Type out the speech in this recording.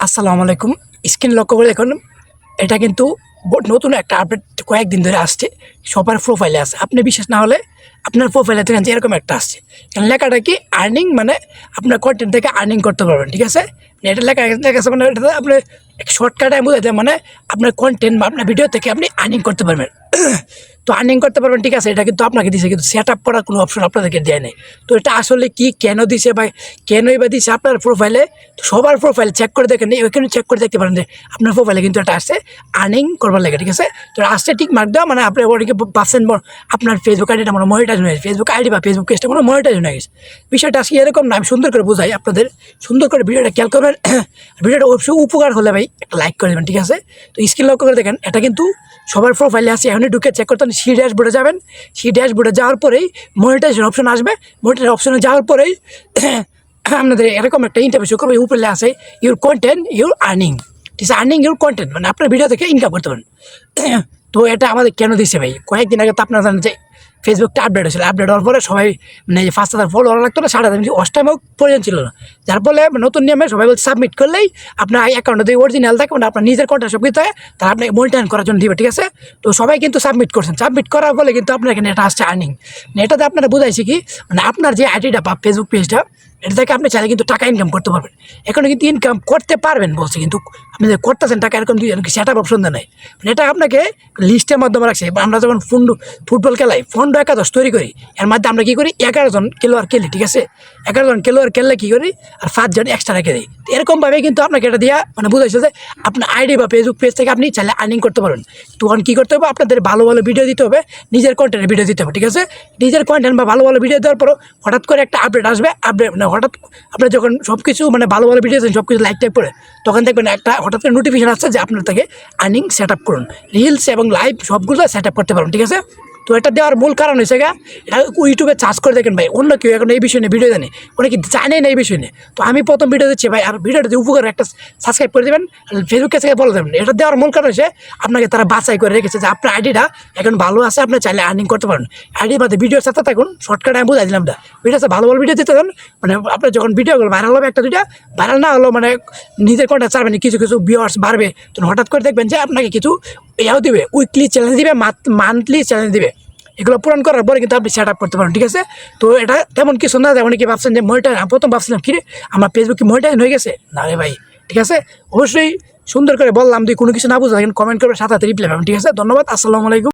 আসসালামু আলাইকুম। স্ক্রিন লক্ষ্য করে দেখুন, এটা কিন্তু নতুন একটা আপডেট কয়েকদিন ধরে আসছে, সবার প্রোফাইলে আছে। আপনি বিশ্বাস না হলে আপনার প্রোফাইলে দেখেন যে এরকম একটা আসছে, কারণ লেখাটা কি আর্নিং, মানে আপনার কন্টেন্ট থেকে আর্নিং করতে পারবেন, ঠিক আছে। এটা লেখা আছে মানে এটাতে আপনি শর্টকাটে বোঝাতে, মানে আপনার কন্টেন্ট বা আপনার ভিডিও থেকে আপনি আর্নিং করতে পারবেন। তো আর্নিং করতে পারবেন, ঠিক আছে। এটা কিন্তু আপনাকে দিছে, কিন্তু সেট আপ করার কোনো অপশন আপনাদেরকে দেয় নেই। তো এটা আসলে কি, কেন দিছে বা কেনই বা দিছে আপনার প্রোফাইলে, তো সবার প্রোফাইল চেক করে দেখেন, ওইখানে চেক করে দেখতে পারেন যে আপনার প্রোফাইলে কিন্তু এটা আসছে আর্নিং করবার লাগে, ঠিক আছে। তো আসছে ঠিক মার্ক দেওয়া, মানে আপনি অনেকে পাচ্ছেন আপনার ফেসবুক আইডিটা মানে মনিটাইজ হয়ে গেছে, ফেসবুক আইডি বা ফেসবুক পেজটা মানে মনিটাইজ হয়ে গেছে। বিষয়টা আসলে এরকম না, আমি সুন্দর করে বুঝাই আপনাদের, সুন্দর করে ভিডিওটা খেয়াল করবেন। ভিডিওটা অবশ্যই উপকার হলে ভাই একটা লাইক করে দেবেন, ঠিক আছে। তো স্ক্রিন লক্ষ্য করে দেখেন, এটা কিন্তু সবার প্রোফাইলে আসে। এখনই ঢুকে চেক করতে সি ড্যাশবোর্ডে যাবেন, সি ড্যাশবোর্ডে যাওয়ার পরেই মনিটাইজেশন অপশন আসবে। মনিটাইজেশন অপশনে যাওয়ার পরেই আপনাদের এরকম একটা ইন্টারভিউ শো করবে, উপরে আছে ইউর কন্টেন্ট ইউর আর্নিং, ঠিক আছে। আর্নিং ইউর কন্টেন্ট মানে আপনার ভিডিও থেকে ইনকাম করতে পারেন। তো এটা আমাদের কেন দিচ্ছে ভাই, কয়েকদিন আগে তো আপনারা জানেন যে ফেসবুকটা আপডেট হয়েছিল, আপডেট হওয়ার পরে সবাই মানে 5,000 ফলোয়ার লাগতো না, 7,000 অষ্টাইমও প্রয়োজন ছিল না। যার ফলে নতুন নিয়মে সবাই বলছে সাবমিট করলেই আপনার অ্যাকাউন্টে যদি অরিজিনাল থাকে, মানে আপনার নিজের কন্টেন্ট সব কিছু থাকে, তাহলে আপনাকে মনিটাইজ করার জন্য দিবে, ঠিক আছে। তো সবাই কিন্তু সাবমিট করছেন, সাবমিট করার ফলে কিন্তু আপনার এখানে এটা আসছে আর্নিং। এটাতে আপনারা বুঝাইছি কি, মানে আপনার যে আইডিটা বা ফেসবুক পেজটা, এটা থেকে আপনি চাইলে কিন্তু টাকা ইনকাম করতে পারবেন। এখনও কিন্তু ইনকাম করতে পারবেন বলছে, কিন্তু আপনি যে করতেছেন টাকা, এরকম সেট আপ অপশন দেয় নাই। মানে এটা আপনাকে লিস্টের মাধ্যমে রাখছে। আমরা যখন ফুটবল খেলাই ফন্ড একাদশ তৈরি করি, এর মধ্যে আমরা কী করি, 11 জন খেলোয়াড় খেলি, ঠিক আছে। 11 জন খেলোয়াড় খেললে কী করি, আর 5 জন এক্সট্রা রেখে দিই। এরকমভাবে কিন্তু আপনাকে এটা দিয়া মানে বুঝাইছে যে আপনার আইডি বা ফেসবুক পেজ থেকে আপনি চাইলে আর্নিং করতে পারবেন। তখন কী করতে হবে, আপনাদের ভালো ভালো ভিডিও দিতে হবে, নিজের কন্টেন্টের ভিডিও দিতে হবে, ঠিক আছে। নিজের কন্টেন্ট বা ভালো ভালো ভিডিও দেওয়ার পরও হঠাৎ করে একটা আপডেট আসবে, আপডেট মানে হঠাৎ আপনার যখন সব কিছু মানে ভালো ভালো ভিডিও সব কিছু লাইক টাইপ করে, তখন দেখবেন একটা হঠাৎ করে নোটিফিকেশন আসছে যে আপনার থেকে আর্নিং সেট আপ করুন, রিলস এবং লাইভ সবগুলো সেট আপ করতে পারুন, ঠিক আছে। তো এটা দেওয়ার মূল কারণ হয়েছে গা, এটা ইউটিউবে চার্জ করে দেখেন ভাই, অন্য কেউ এখন এই বিষয় নিয়ে ভিডিও জানে, অনেকে জানেই না এই বিষয় নিয়ে। তো আমি প্রথম ভিডিও দিচ্ছি ভাই, আর ভিডিওটা যদি উপকার একটা সাবস্ক্রাইব করে দেবেন, ফেসবুক থেকে বলে দেবেন। এটা দেওয়ার মূল কারণ হচ্ছে আপনাকে তারা বাছাই করে রেখেছে যে আপনার আইডিটা এখন ভালো আছে, আপনি চাইলে আর্নিং করতে পারেন। আইডি বাদে ভিডিওর সাথে থাকুন, শর্টকাটে আমি বুঝাই দিলাম না। ভিডিও ভালো ভালো ভিডিও দিতে দেন, মানে আপনার যখন ভিডিওগুলো ভাইরাল হবে, একটা দুইটা ভাইরাল না হলেও মানে নিজের কন্টেন্ট চাইবেন, কিছু কিছু ভিউয়ার্স বাড়বে, তখন হঠাৎ করে দেখবেন যে আপনাকে কিছু ইয়াও দিবে, উইকলি চ্যালেঞ্জ দিবে, মান্থলি চ্যালেঞ্জ দিবে। এগুলো পূরণ করার পরে কিন্তু আপনি সেট আপ করতে পারেন, ঠিক আছে। তো এটা তেমন কিছু না, যেমন কি ভাবছেন যে মনিটাইজ, প্রথম ভাবছিলাম কি রে আমার ফেসবুক কি মনিটাইজ হয়ে গেছে, না রে ভাই, ঠিক আছে। অবশ্যই সুন্দর করে বললাম, তুই কোনো কিছু না বুঝলে কমেন্ট করবে, সাথে রিপ্লাই পাবেন, ঠিক আছে। ধন্যবাদ, আসসালামু আলাইকুম।